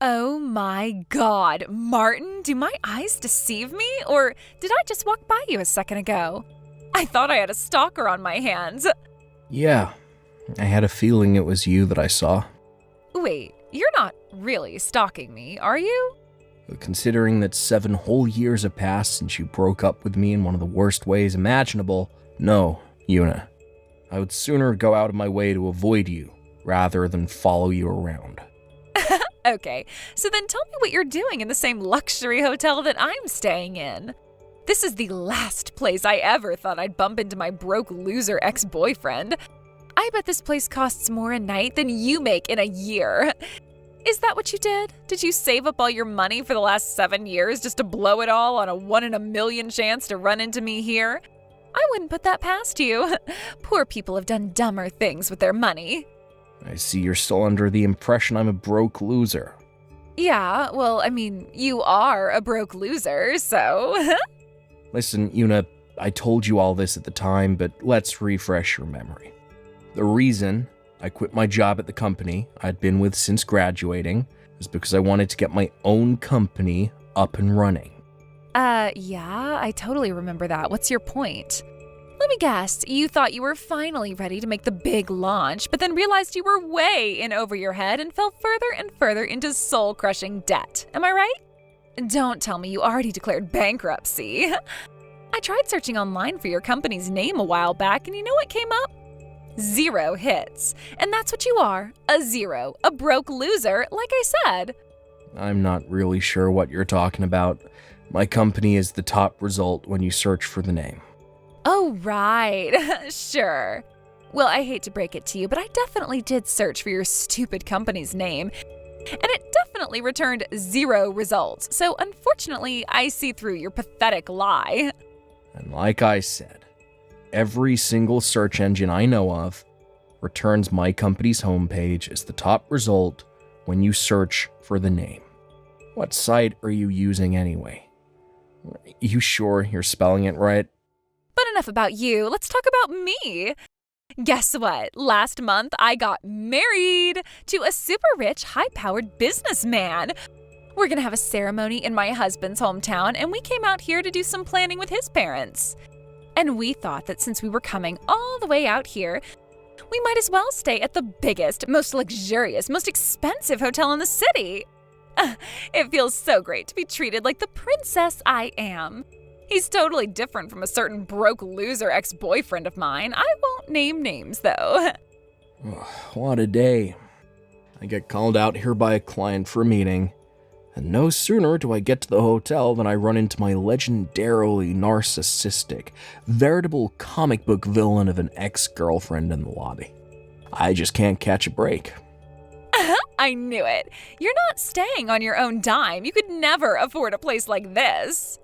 Oh my God, Martin, do my eyes deceive me? Or did I just walk by you a second ago? I thought I had a stalker on my hands. Yeah, I had a feeling it was you that I saw. Wait, you're not really stalking me, are you? But considering that 7 whole years have passed since you broke up with me in one of the worst ways imaginable, no, Yuna. I would sooner go out of my way to avoid you, rather than follow you around. Okay, so then tell me what you're doing in the same luxury hotel that I'm staying in. This is the last place I ever thought I'd bump into my broke loser ex-boyfriend. I bet this place costs more a night than you make in a year. Is that what you did? Did you save up all your money for the last 7 years just to blow it all on a 1 in a million chance to run into me here? I wouldn't put that past you. Poor people have done dumber things with their money. I see you're still under the impression I'm a broke loser. Yeah, well, I mean, you are a broke loser, so... Listen, Yuna, I told you all this at the time, but let's refresh your memory. The reason I quit my job at the company I'd been with since graduating was because I wanted to get my own company up and running. Yeah, I totally remember that. What's your point? Let me guess, you thought you were finally ready to make the big launch, but then realized you were way in over your head and fell further and further into soul-crushing debt. Am I right? Don't tell me you already declared bankruptcy. I tried searching online for your company's name a while back, and you know what came up? 0 hits. And that's what you are, a zero, a broke loser, like I said. I'm not really sure what you're talking about. My company is the top result when you search for the name. Oh, right. Sure. Well, I hate to break it to you, but I definitely did search for your stupid company's name, and it definitely returned 0 results. So unfortunately, I see through your pathetic lie. And like I said, every single search engine I know of returns my company's homepage as the top result when you search for the name. What site are you using anyway? You sure you're spelling it right? But enough about you. Let's talk about me. Guess what? Last month, I got married to a super rich, high-powered businessman. We're gonna have a ceremony in my husband's hometown, and we came out here to do some planning with his parents. And we thought that since we were coming all the way out here, we might as well stay at the biggest, most luxurious, most expensive hotel in the city. It feels so great to be treated like the princess I am. He's totally different from a certain broke loser ex-boyfriend of mine. I won't name names, though. What a day. I get called out here by a client for a meeting, and no sooner do I get to the hotel than I run into my legendarily narcissistic, veritable comic book villain of an ex-girlfriend in the lobby. I just can't catch a break. I knew it. You're not staying on your own dime. You could never afford a place like this.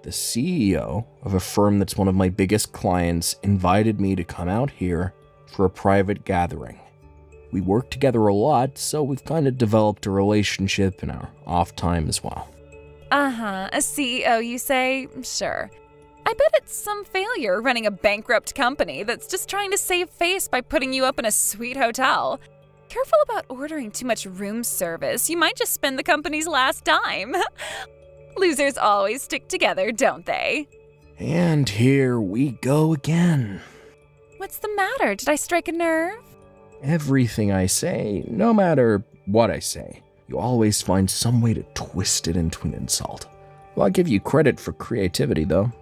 The CEO of a firm that's one of my biggest clients invited me to come out here for a private gathering. We work together a lot, so we've kind of developed a relationship in our off time as well. A CEO, you say? Sure. I bet it's some failure running a bankrupt company that's just trying to save face by putting you up in a sweet hotel. Careful about ordering too much room service. You might just spend the company's last dime. Losers always stick together, don't they? And here we go again. What's the matter? Did I strike a nerve? Everything I say, no matter what I say, you always find some way to twist it into an insult. Well, I'll give you credit for creativity, though.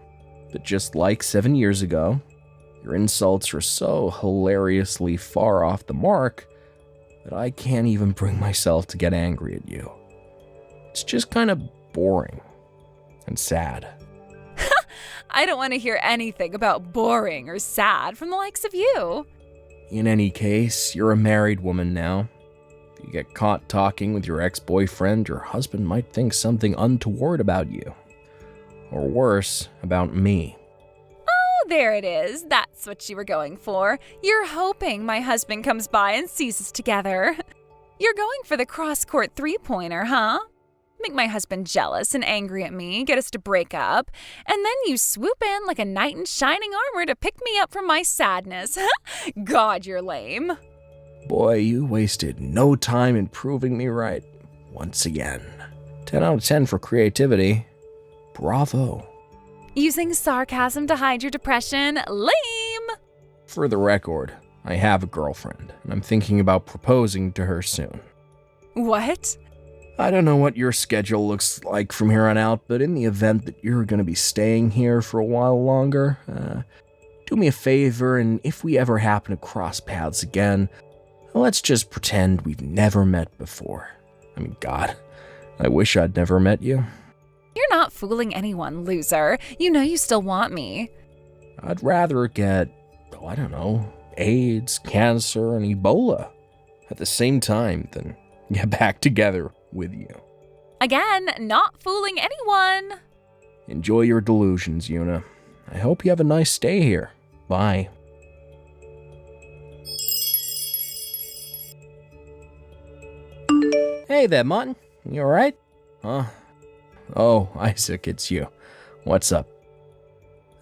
But just like 7 years ago, your insults are so hilariously far off the mark that I can't even bring myself to get angry at you. It's just kind of boring and sad. I don't want to hear anything about boring or sad from the likes of you. In any case, you're a married woman now. If you get caught talking with your ex-boyfriend, your husband might think something untoward about you. Or worse, about me. Oh, there it is. That's what you were going for. You're hoping my husband comes by and sees us together. You're going for the cross-court three-pointer, huh? Make my husband jealous and angry at me, get us to break up, and then you swoop in like a knight in shining armor to pick me up from my sadness. God, you're lame. Boy, you wasted no time in proving me right. once again. 10 out of 10 for creativity. Bravo. Using sarcasm to hide your depression? Lame! For the record, I have a girlfriend, and I'm thinking about proposing to her soon. What? I don't know what your schedule looks like from here on out, but in the event that you're going to be staying here for a while longer, do me a favor, and if we ever happen to cross paths again, let's just pretend we've never met before. I mean, God, I wish I'd never met you. You're not fooling anyone, loser. You know you still want me. I'd rather get, I don't know, AIDS, cancer, and Ebola at the same time than get back together with you. Again, not fooling anyone. Enjoy your delusions, Yuna. I hope you have a nice stay here. Bye. Hey there, Martin. You alright? Huh? Oh, Isaac, it's you. What's up?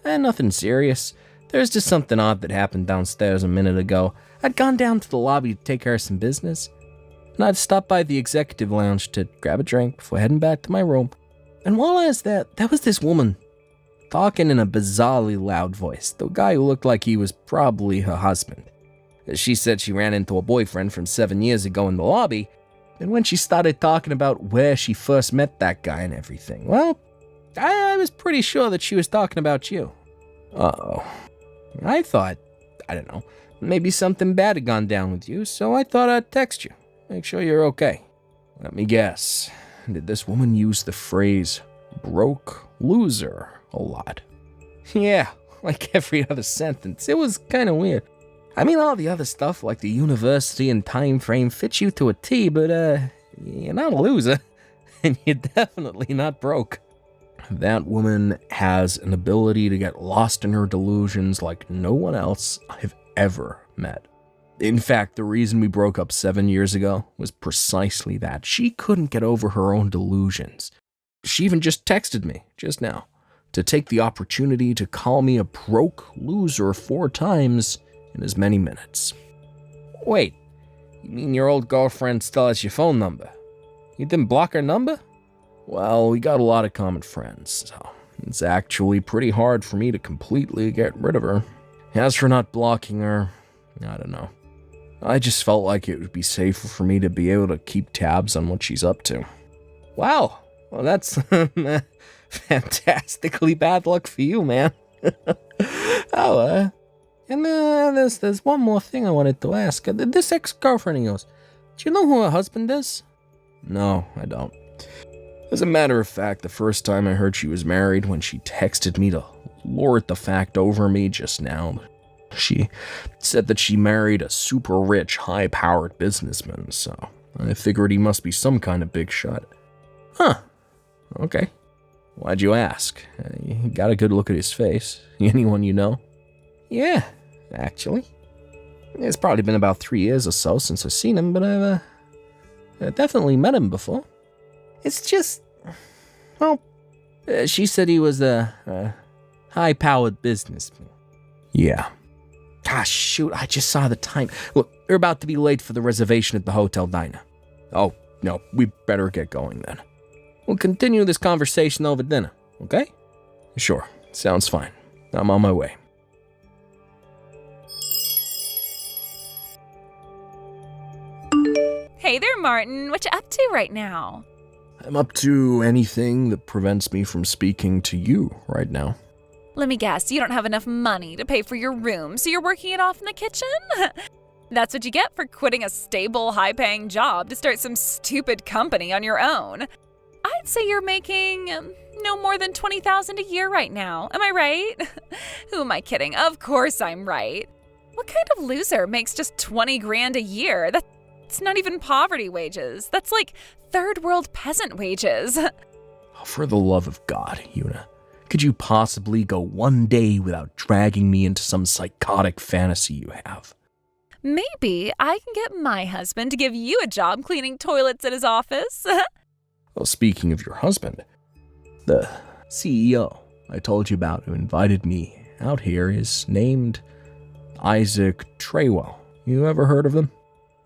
Nothing serious. There's just something odd that happened downstairs a minute ago. I'd gone down to the lobby to take care of some business, and I'd stopped by the executive lounge to grab a drink before heading back to my room. And while I was there was this woman talking in a bizarrely loud voice. The guy who looked like he was probably her husband. She said she ran into a boyfriend from 7 years ago in the lobby, and when she started talking about where she first met that guy and everything, well, I was pretty sure that she was talking about you. Uh-oh. I thought, I don't know, maybe something bad had gone down with you, so I thought I'd text you. Make sure you're okay. Let me guess. Did this woman use the phrase broke loser a lot? Yeah, like every other sentence. It was kind of weird. I mean, all the other stuff like the university and time frame fits you to a T, but you're not a loser, and you're definitely not broke. That woman has an ability to get lost in her delusions like no one else I've ever met. In fact, the reason we broke up 7 years ago was precisely that. She couldn't get over her own delusions. She even just texted me, just now, to take the opportunity to call me a broke loser 4 times in as many minutes. Wait, you mean your old girlfriend still has your phone number? You didn't block her number? Well, we got a lot of common friends, so it's actually pretty hard for me to completely get rid of her. As for not blocking her, I don't know. I just felt like it would be safer for me to be able to keep tabs on what she's up to. Wow, well that's fantastically bad luck for you, man. And there's one more thing I wanted to ask. This ex-girlfriend of yours, do you know who her husband is? No, I don't. As a matter of fact, the first time I heard she was married, when she texted me to lord the fact over me just now, she said that she married a super rich, high-powered businessman, so I figured he must be some kind of big shot. Huh. Okay. Why'd you ask? You got a good look at his face. Anyone you know? Yeah, actually. It's probably been about 3 years or so since I've seen him, but I've definitely met him before. It's just, well, she said he was a high-powered businessman. Yeah. Ah, shoot, I just saw the time. Look, we're about to be late for the reservation at the hotel diner. Oh, no, we better get going then. We'll continue this conversation over dinner, okay? Sure, sounds fine. I'm on my way. Hey there, Martin. What you up to right now? I'm up to anything that prevents me from speaking to you right now. Let me guess, you don't have enough money to pay for your room, so you're working it off in the kitchen? That's what you get for quitting a stable, high-paying job to start some stupid company on your own. I'd say you're making no more than $20,000 a year right now. Am I right? Who am I kidding? Of course I'm right. What kind of loser makes just 20 grand a year? That's not even poverty wages. That's like third world peasant wages. For the love of God, Yuna, could you possibly go one day without dragging me into some psychotic fantasy you have? Maybe I can get my husband to give you a job cleaning toilets at his office. Well, speaking of your husband, the CEO I told you about who invited me out here is named Isaac Treywell. You ever heard of him?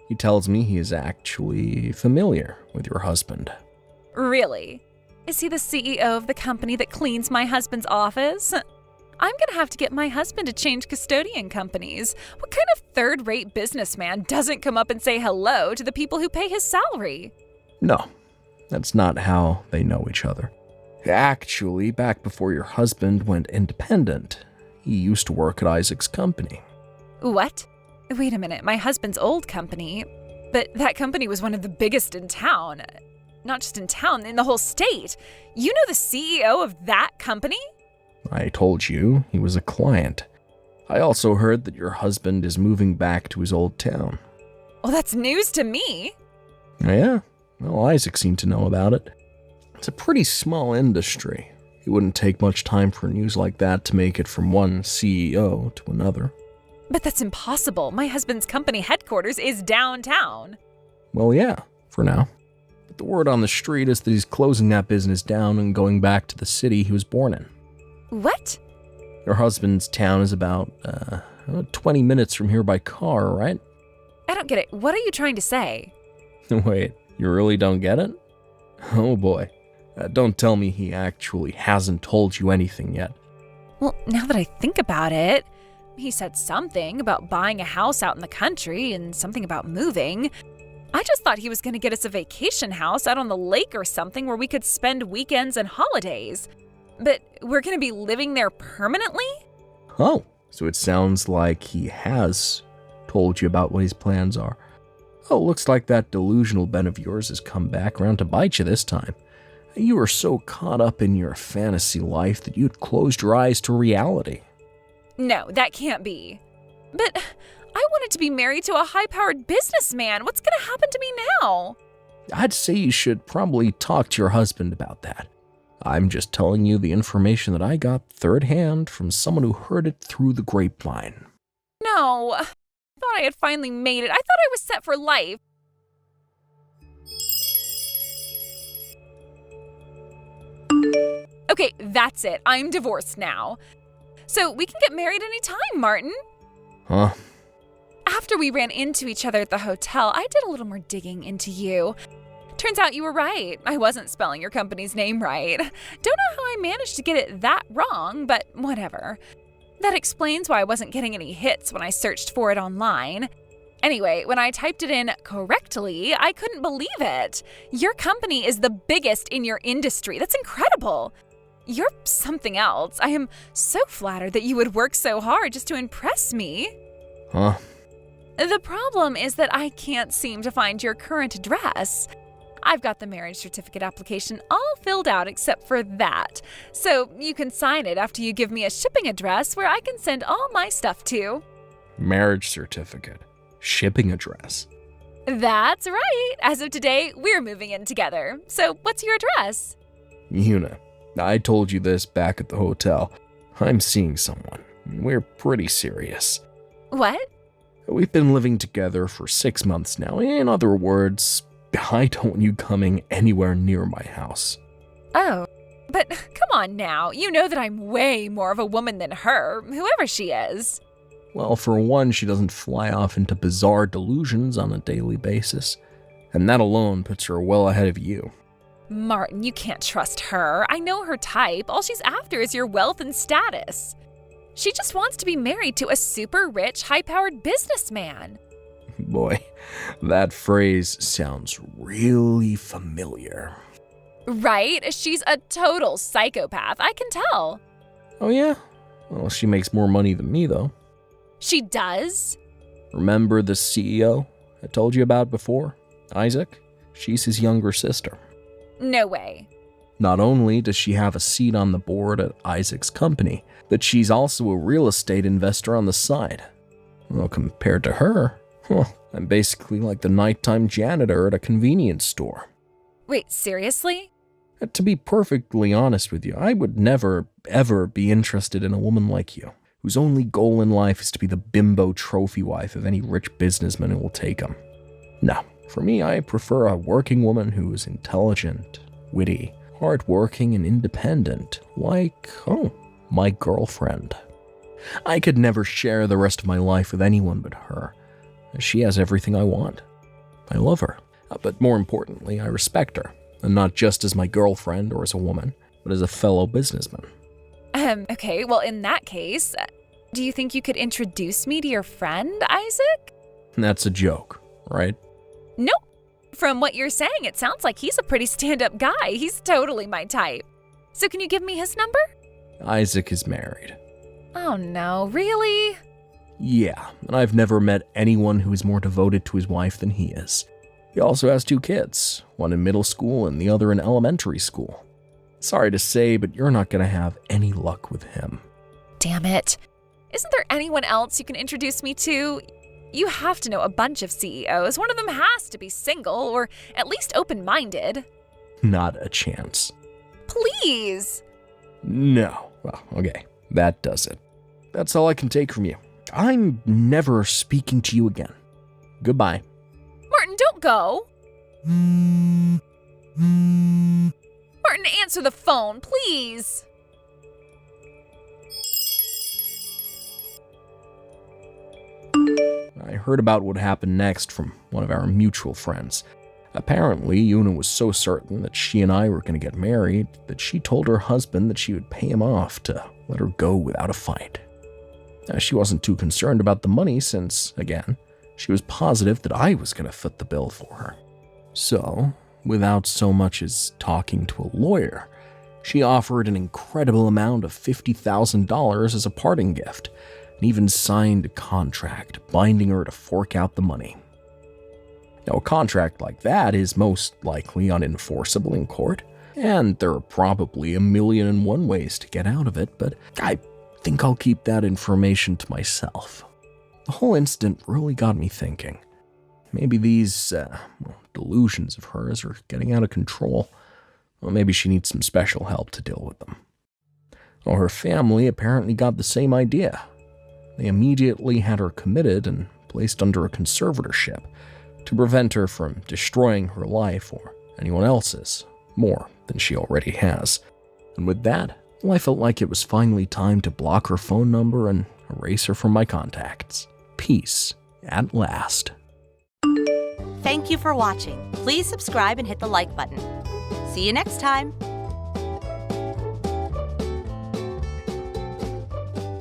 He tells me he is actually familiar with your husband. Really? Is he the CEO of the company that cleans my husband's office? I'm gonna have to get my husband to change custodian companies. What kind of third-rate businessman doesn't come up and say hello to the people who pay his salary? No, that's not how they know each other. Actually, back before your husband went independent, he used to work at Isaac's company. What? Wait a minute, my husband's old company? But that company was one of the biggest in town. Not just in town, in the whole state. You know the CEO of that company? I told you he was a client. I also heard that your husband is moving back to his old town. Well, that's news to me. Yeah? Well, Isaac seemed to know about it. It's a pretty small industry. It wouldn't take much time for news like that to make it from one CEO to another. But that's impossible. My husband's company headquarters is downtown. Well, yeah, for now. But the word on the street is that he's closing that business down and going back to the city he was born in. What? Your husband's town is about 20 minutes from here by car, right? I don't get it. What are you trying to say? Wait, you really don't get it? Oh boy. Don't tell me he actually hasn't told you anything yet. Well, now that I think about it, he said something about buying a house out in the country and something about moving. I just thought he was going to get us a vacation house out on the lake or something where we could spend weekends and holidays. But we're going to be living there permanently? Oh, so it sounds like he has told you about what his plans are. Oh, looks like that delusional Ben of yours has come back around to bite you this time. You were so caught up in your fantasy life that you'd closed your eyes to reality. No, that can't be. But I wanted to be married to a high-powered businessman. What's going to happen to me now? I'd say you should probably talk to your husband about that. I'm just telling you the information that I got third hand from someone who heard it through the grapevine. No, I thought I had finally made it. I thought I was set for life. Okay, that's it. I'm divorced now. So we can get married anytime, Martin. Huh? After we ran into each other at the hotel, I did a little more digging into you. Turns out you were right. I wasn't spelling your company's name right. Don't know how I managed to get it that wrong, but whatever. That explains why I wasn't getting any hits when I searched for it online. Anyway, when I typed it in correctly, I couldn't believe it. Your company is the biggest in your industry. That's incredible. You're something else. I am so flattered that you would work so hard just to impress me. Huh? The problem is that I can't seem to find your current address. I've got the marriage certificate application all filled out except for that. So you can sign it after you give me a shipping address where I can send all my stuff to. Marriage certificate. Shipping address. That's right. As of today, we're moving in together. So what's your address? Una, I told you this back at the hotel. I'm seeing someone. We're pretty serious. What? We've been living together for 6 months now. In other words, I don't want you coming anywhere near my house. Oh, but come on now. You know that I'm way more of a woman than her, whoever she is. Well, for one, she doesn't fly off into bizarre delusions on a daily basis. And that alone puts her well ahead of you. Martin, you can't trust her. I know her type. All she's after is your wealth and status. She just wants to be married to a super rich, high-powered businessman. Boy, that phrase sounds really familiar. Right? She's a total psychopath. I can tell. Oh yeah? Well, she makes more money than me, though. She does? Remember the CEO I told you about before? Isaac? She's his younger sister. No way. Not only does she have a seat on the board at Isaac's company, but she's also a real estate investor on the side. Well, compared to her, I'm basically like the nighttime janitor at a convenience store. Wait, seriously? To be perfectly honest with you, I would never, ever be interested in a woman like you, whose only goal in life is to be the bimbo trophy wife of any rich businessman who will take him. No, for me, I prefer a working woman who is intelligent, witty, hardworking, and independent, like, my girlfriend. I could never share the rest of my life with anyone but her. She has everything I want. I love her, But more importantly, I respect her, and not just as my girlfriend or as a woman, but as a fellow businessman. Okay, well, in that case, do you think you could introduce me to your friend, Isaac? That's a joke, right? Nope. From what you're saying, it sounds like he's a pretty stand-up guy. He's totally my type. So can you give me his number? Isaac is married. Oh no, really? Yeah, and I've never met anyone who is more devoted to his wife than he is. He also has 2 kids, one in middle school and the other in elementary school. Sorry to say, but you're not going to have any luck with him. Damn it. Isn't there anyone else you can introduce me to? You have to know a bunch of CEOs. One of them has to be single, or at least open-minded. Not a chance. Please. No. Well, okay. That does it. That's all I can take from you. I'm never speaking to you again. Goodbye. Martin, don't go. Martin, answer the phone, please. I heard about what happened next from one of our mutual friends. Apparently, Una was so certain that she and I were going to get married that she told her husband that she would pay him off to let her go without a fight. She wasn't too concerned about the money since, again, she was positive that I was going to foot the bill for her. So, without so much as talking to a lawyer, she offered an incredible amount of $50,000 as a parting gift, and even signed a contract binding her to fork out the money. Now, a contract like that is most likely unenforceable in court, and there are probably 1,000,001 ways to get out of it, but I think I'll keep that information to myself. The whole incident really got me thinking. Maybe these delusions of hers are getting out of control. Or maybe she needs some special help to deal with them. Well, her family apparently got the same idea. They immediately had her committed and placed under a conservatorship to prevent her from destroying her life or anyone else's more than she already has. And with that, I felt like it was finally time to block her phone number and erase her from my contacts. Peace at last. Thank you for watching. Please subscribe and hit the like button. See you next time.